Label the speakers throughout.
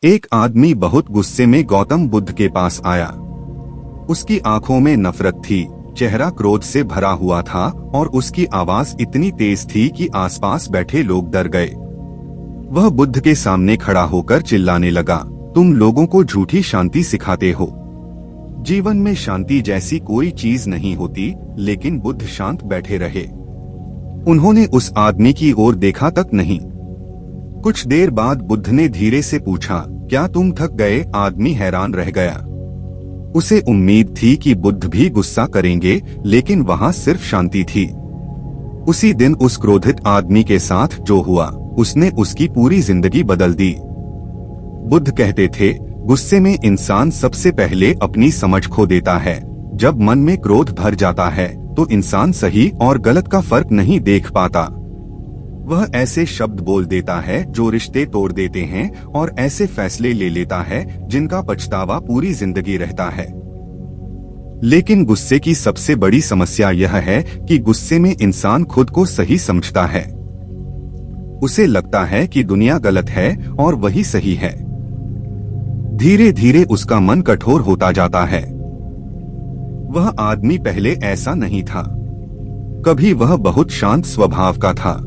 Speaker 1: एक आदमी बहुत गुस्से में गौतम बुद्ध के पास आया। उसकी आंखों में नफरत थी, चेहरा क्रोध से भरा हुआ था और उसकी आवाज इतनी तेज थी कि आसपास बैठे लोग डर गए। वह बुद्ध के सामने खड़ा होकर चिल्लाने लगा, तुम लोगों को झूठी शांति सिखाते हो। जीवन में शांति जैसी कोई चीज नहीं होती, लेकिन बुद्ध शांत बैठे रहे। उन्होंने उस आदमी की ओर देखा तक नहीं। कुछ देर बाद बुद्ध ने धीरे से पूछा, क्या तुम थक गए? आदमी हैरान रह गया। उसे उम्मीद थी कि बुद्ध भी गुस्सा करेंगे, लेकिन वहां सिर्फ शांति थी। उसी दिन उस क्रोधित आदमी के साथ जो हुआ, उसने उसकी पूरी जिंदगी बदल दी। बुद्ध कहते थे, गुस्से में इंसान सबसे पहले अपनी समझ खो देता है। जब मन में क्रोध भर जाता है तो इंसान सही और गलत का फर्क नहीं देख पाता। वह ऐसे शब्द बोल देता है जो रिश्ते तोड़ देते हैं और ऐसे फैसले ले लेता है जिनका पछतावा पूरी जिंदगी रहता है। लेकिन गुस्से की सबसे बड़ी समस्या यह है कि गुस्से में इंसान खुद को सही समझता है। उसे लगता है कि दुनिया गलत है और वही सही है। धीरे धीरे उसका मन कठोर होता जाता है। वह आदमी पहले ऐसा नहीं था। कभी वह बहुत शांत स्वभाव का था,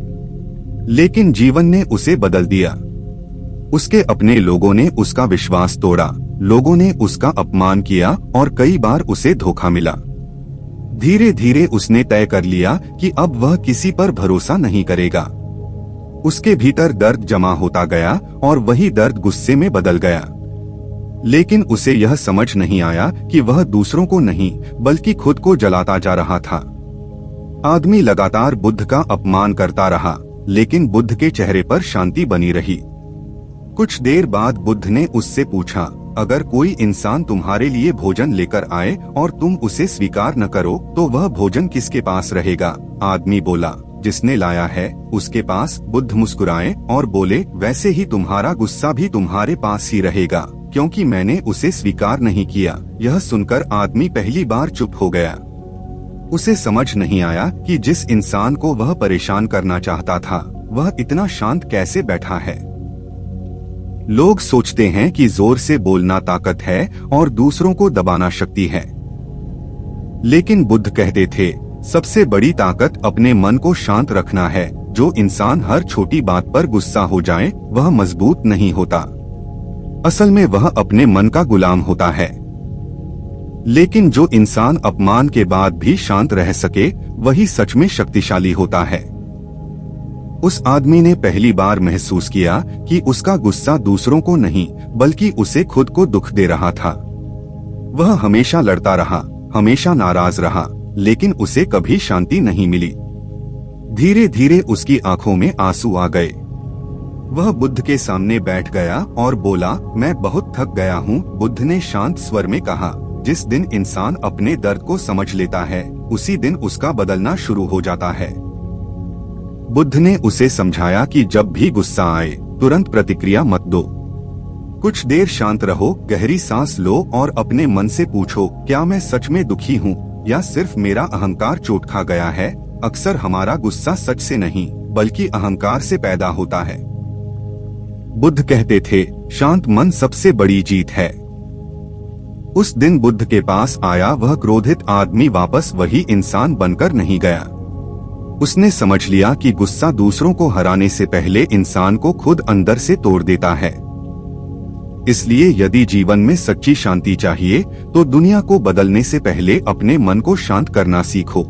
Speaker 1: लेकिन जीवन ने उसे बदल दिया। उसके अपने लोगों ने उसका विश्वास तोड़ा, लोगों ने उसका अपमान किया और कई बार उसे धोखा मिला। धीरे धीरे उसने तय कर लिया कि अब वह किसी पर भरोसा नहीं करेगा। उसके भीतर दर्द जमा होता गया और वही दर्द गुस्से में बदल गया। लेकिन उसे यह समझ नहीं आया कि वह दूसरों को नहीं बल्कि खुद को जलाता जा रहा था। आदमी लगातार बुद्ध का अपमान करता रहा, लेकिन बुद्ध के चेहरे पर शांति बनी रही। कुछ देर बाद बुद्ध ने उससे पूछा, अगर कोई इंसान तुम्हारे लिए भोजन लेकर आए और तुम उसे स्वीकार न करो तो वह भोजन किसके पास रहेगा? आदमी बोला, जिसने लाया है उसके पास। बुद्ध मुस्कुराए और बोले, वैसे ही तुम्हारा गुस्सा भी तुम्हारे पास ही रहेगा, क्योंकि मैंने उसे स्वीकार नहीं किया। यह सुनकर आदमी पहली बार चुप हो गया। उसे समझ नहीं आया कि जिस इंसान को वह परेशान करना चाहता था, वह इतना शांत कैसे बैठा है। लोग सोचते हैं कि जोर से बोलना ताकत है और दूसरों को दबाना शक्ति है। लेकिन बुद्ध कहते थे, सबसे बड़ी ताकत अपने मन को शांत रखना है। जो इंसान हर छोटी बात पर गुस्सा हो जाए, वह मजबूत नहीं होता। असल में वह अपने मन का गुलाम होता है। लेकिन जो इंसान अपमान के बाद भी शांत रह सके, वही सच में शक्तिशाली होता है। उस आदमी ने पहली बार महसूस किया कि उसका गुस्सा दूसरों को नहीं बल्कि उसे खुद को दुख दे रहा था। वह हमेशा लड़ता रहा, हमेशा नाराज रहा, लेकिन उसे कभी शांति नहीं मिली। धीरे धीरे उसकी आंखों में आंसू आ गए। वह बुद्ध के सामने बैठ गया और बोला, मैं बहुत थक गया हूँ। बुद्ध ने शांत स्वर में कहा, जिस दिन इंसान अपने दर्द को समझ लेता है, उसी दिन उसका बदलना शुरू हो जाता है। बुद्ध ने उसे समझाया कि जब भी गुस्सा आए, तुरंत प्रतिक्रिया मत दो। कुछ देर शांत रहो, गहरी सांस लो और अपने मन से पूछो, क्या मैं सच में दुखी हूँ या सिर्फ मेरा अहंकार चोट खा गया है? अक्सर हमारा गुस्सा सच से नहीं बल्कि अहंकार से पैदा होता है। बुद्ध कहते थे, शांत मन सबसे बड़ी जीत है। उस दिन बुद्ध के पास आया वह क्रोधित आदमी वापस वही इंसान बनकर नहीं गया। उसने समझ लिया कि गुस्सा दूसरों को हराने से पहले इंसान को खुद अंदर से तोड़ देता है। इसलिए यदि जीवन में सच्ची शांति चाहिए तो दुनिया को बदलने से पहले अपने मन को शांत करना सीखो।